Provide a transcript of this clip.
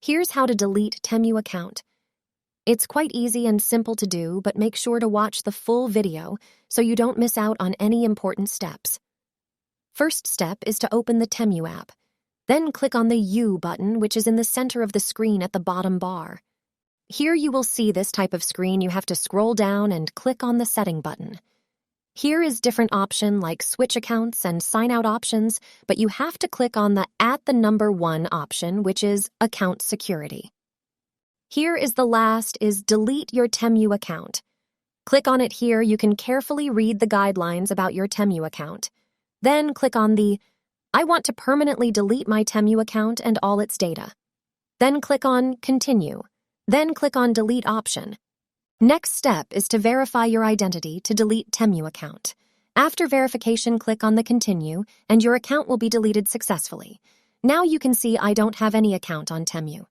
Here's how to delete Temu account. It's quite easy and simple to do, but make sure to watch the full video so you don't miss out on any important steps. First step is to open the Temu app. Then click on the U button, which is in the center of the screen at the bottom bar. Here you will see this type of screen. You have to scroll down and click on the setting button. Here is different option like switch accounts and sign out options, but you have to click on the @1 option, which is account security. Here is the last is delete your Temu account. Click on it here. You can carefully read the guidelines about your Temu account. Then click on the I want to permanently delete my Temu account and all its data. Then click on Continue. Then click on Delete option. Next step is to verify your identity to delete Temu account. After verification, click on the Continue, and your account will be deleted successfully. Now you can see I don't have any account on Temu.